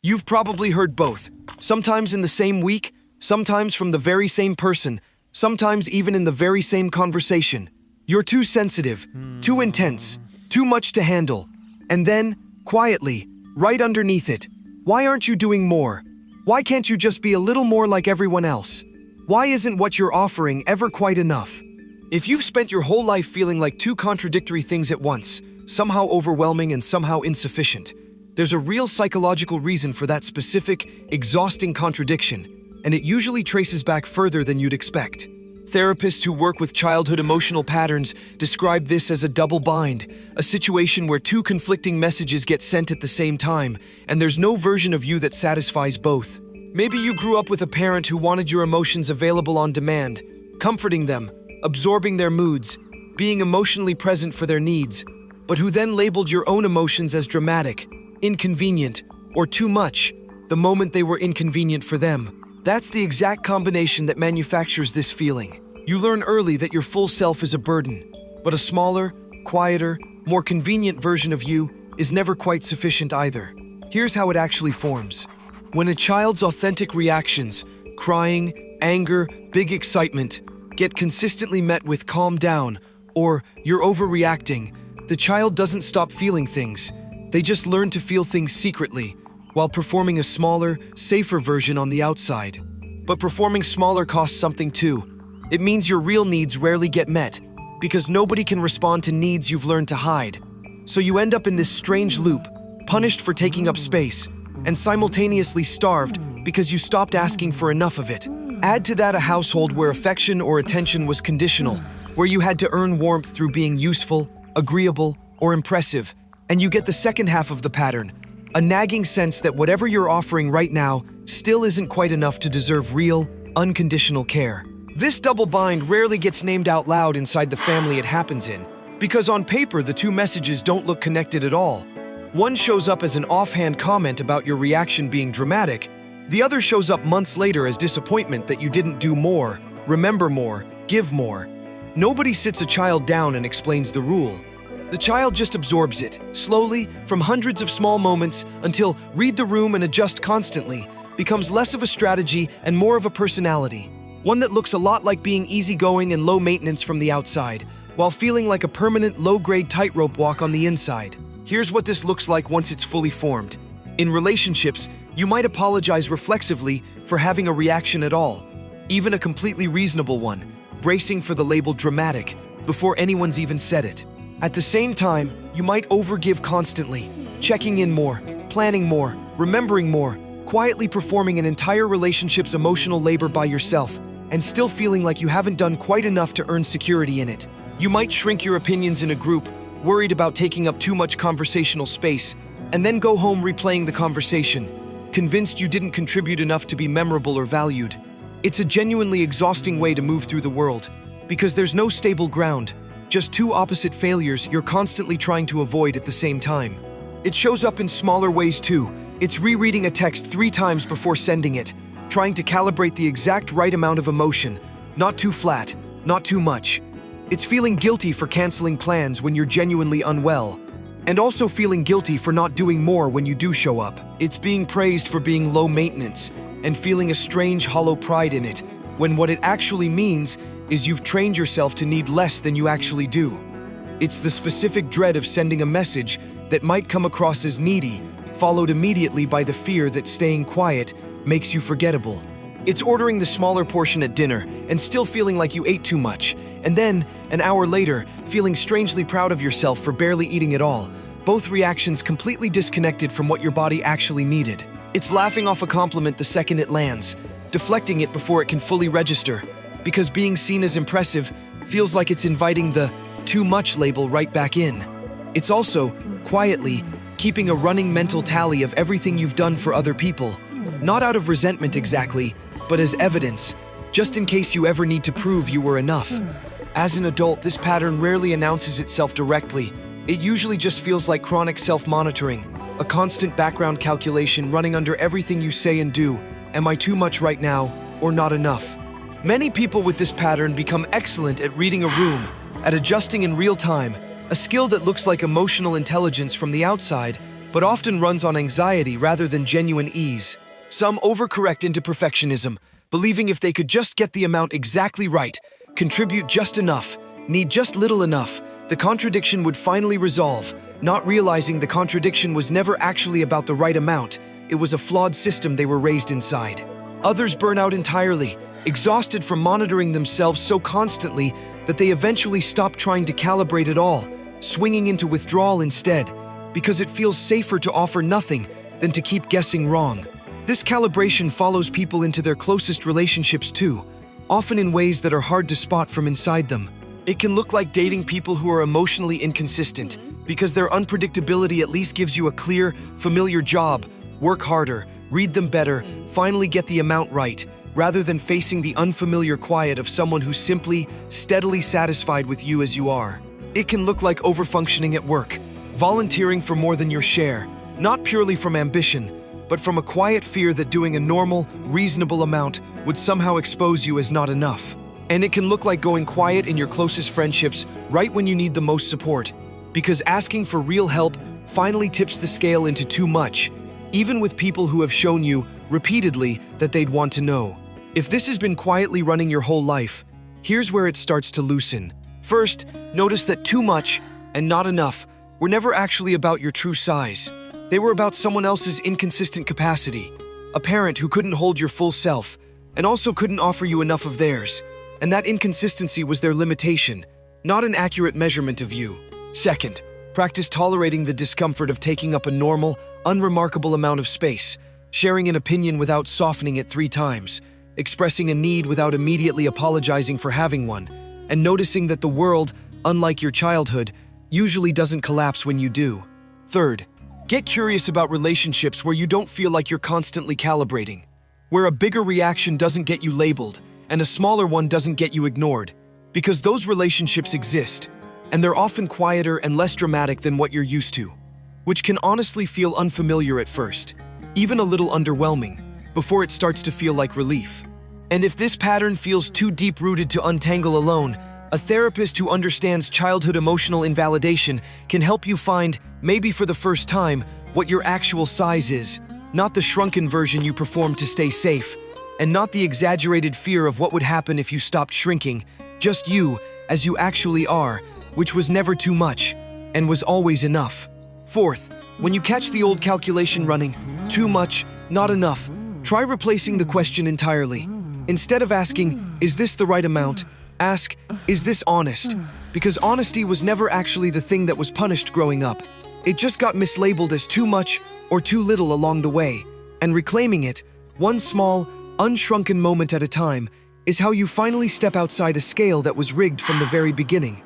You've probably heard both, sometimes in the same week, sometimes from the very same person, sometimes even in the very same conversation. You're too sensitive, too intense, too much to handle. And then, quietly, right underneath it, why aren't you doing more? Why can't you just be a little more like everyone else? Why isn't what you're offering ever quite enough? If you've spent your whole life feeling like two contradictory things at once, somehow overwhelming and somehow insufficient, there's a real psychological reason for that specific, exhausting contradiction, and it usually traces back further than you'd expect. Therapists who work with childhood emotional patterns describe this as a double bind, a situation where two conflicting messages get sent at the same time, and there's no version of you that satisfies both. Maybe you grew up with a parent who wanted your emotions available on demand, comforting them, absorbing their moods, being emotionally present for their needs, but who then labeled your own emotions as dramatic, inconvenient, or too much the moment they were inconvenient for them. That's the exact combination that manufactures this feeling. You learn early that your full self is a burden, but a smaller, quieter, more convenient version of you is never quite sufficient either. Here's how it actually forms. When a child's authentic reactions, crying, anger, big excitement, get consistently met with calm down or you're overreacting, the child doesn't stop feeling things. They just learn to feel things secretly, while performing a smaller, safer version on the outside. But performing smaller costs something too. It means your real needs rarely get met, because nobody can respond to needs you've learned to hide. So you end up in this strange loop, punished for taking up space, and simultaneously starved because you stopped asking for enough of it. Add to that a household where affection or attention was conditional, where you had to earn warmth through being useful, agreeable, or impressive, and you get the second half of the pattern, a nagging sense that whatever you're offering right now still isn't quite enough to deserve real, unconditional care. This double bind rarely gets named out loud inside the family it happens in, because on paper the two messages don't look connected at all. One shows up as an offhand comment about your reaction being dramatic, the other shows up months later as disappointment that you didn't do more, remember more, give more. Nobody sits a child down and explains the rule. The child just absorbs it, slowly, from hundreds of small moments, until read the room and adjust constantly becomes less of a strategy and more of a personality. One that looks a lot like being easygoing and low maintenance from the outside, while feeling like a permanent low-grade tightrope walk on the inside. Here's what this looks like once it's fully formed. In relationships, you might apologize reflexively for having a reaction at all, even a completely reasonable one, bracing for the label dramatic before anyone's even said it. At the same time, you might overgive constantly, checking in more, planning more, remembering more, quietly performing an entire relationship's emotional labor by yourself, and still feeling like you haven't done quite enough to earn security in it. You might shrink your opinions in a group, worried about taking up too much conversational space, and then go home replaying the conversation, convinced you didn't contribute enough to be memorable or valued. It's a genuinely exhausting way to move through the world, because there's no stable ground, just two opposite failures you're constantly trying to avoid at the same time. It shows up in smaller ways too. It's rereading a text 3 times before sending it, trying to calibrate the exact right amount of emotion, not too flat, not too much. It's feeling guilty for canceling plans when you're genuinely unwell, and also feeling guilty for not doing more when you do show up. It's being praised for being low maintenance, and feeling a strange hollow pride in it, when what it actually means is you've trained yourself to need less than you actually do. It's the specific dread of sending a message that might come across as needy, followed immediately by the fear that staying quiet makes you forgettable. It's ordering the smaller portion at dinner and still feeling like you ate too much, and then, an hour later, feeling strangely proud of yourself for barely eating at all, both reactions completely disconnected from what your body actually needed. It's laughing off a compliment the second it lands, deflecting it before it can fully register, because being seen as impressive feels like it's inviting the too much label right back in. It's also, quietly, keeping a running mental tally of everything you've done for other people, not out of resentment exactly, but as evidence, just in case you ever need to prove you were enough. As an adult, this pattern rarely announces itself directly. It usually just feels like chronic self-monitoring, a constant background calculation running under everything you say and do. Am I too much right now, or not enough? Many people with this pattern become excellent at reading a room, at adjusting in real time, a skill that looks like emotional intelligence from the outside, but often runs on anxiety rather than genuine ease. Some overcorrect into perfectionism, believing if they could just get the amount exactly right, contribute just enough, need just little enough, the contradiction would finally resolve, not realizing the contradiction was never actually about the right amount, it was a flawed system they were raised inside. Others burn out entirely, exhausted from monitoring themselves so constantly that they eventually stop trying to calibrate at all, swinging into withdrawal instead, because it feels safer to offer nothing than to keep guessing wrong. This calibration follows people into their closest relationships too, often in ways that are hard to spot from inside them. It can look like dating people who are emotionally inconsistent, because their unpredictability at least gives you a clear, familiar job, work harder, read them better, finally get the amount right, rather than facing the unfamiliar quiet of someone who's simply, steadily satisfied with you as you are. It can look like overfunctioning at work, volunteering for more than your share, not purely from ambition, but from a quiet fear that doing a normal, reasonable amount would somehow expose you as not enough. And it can look like going quiet in your closest friendships right when you need the most support, because asking for real help finally tips the scale into too much, even with people who have shown you, repeatedly, that they'd want to know. If this has been quietly running your whole life, here's where it starts to loosen. First, notice that too much and not enough were never actually about your true size. They were about someone else's inconsistent capacity, a parent who couldn't hold your full self, and also couldn't offer you enough of theirs. And that inconsistency was their limitation, not an accurate measurement of you. Second, practice tolerating the discomfort of taking up a normal, unremarkable amount of space, sharing an opinion without softening it 3 times, expressing a need without immediately apologizing for having one, and noticing that the world, unlike your childhood, usually doesn't collapse when you do. Third, get curious about relationships where you don't feel like you're constantly calibrating, where a bigger reaction doesn't get you labeled, and a smaller one doesn't get you ignored, because those relationships exist, and they're often quieter and less dramatic than what you're used to, which can honestly feel unfamiliar at first, even a little underwhelming, before it starts to feel like relief. And if this pattern feels too deep-rooted to untangle alone, a therapist who understands childhood emotional invalidation can help you find, maybe for the first time, what your actual size is, not the shrunken version you perform to stay safe, and not the exaggerated fear of what would happen if you stopped shrinking, just you, as you actually are, which was never too much, and was always enough. Fourth, when you catch the old calculation running, too much, not enough, try replacing the question entirely. Instead of asking, is this the right amount? Ask, is this honest? Because honesty was never actually the thing that was punished growing up. It just got mislabeled as too much or too little along the way, and reclaiming it, one small, unshrunken moment at a time, is how you finally step outside a scale that was rigged from the very beginning.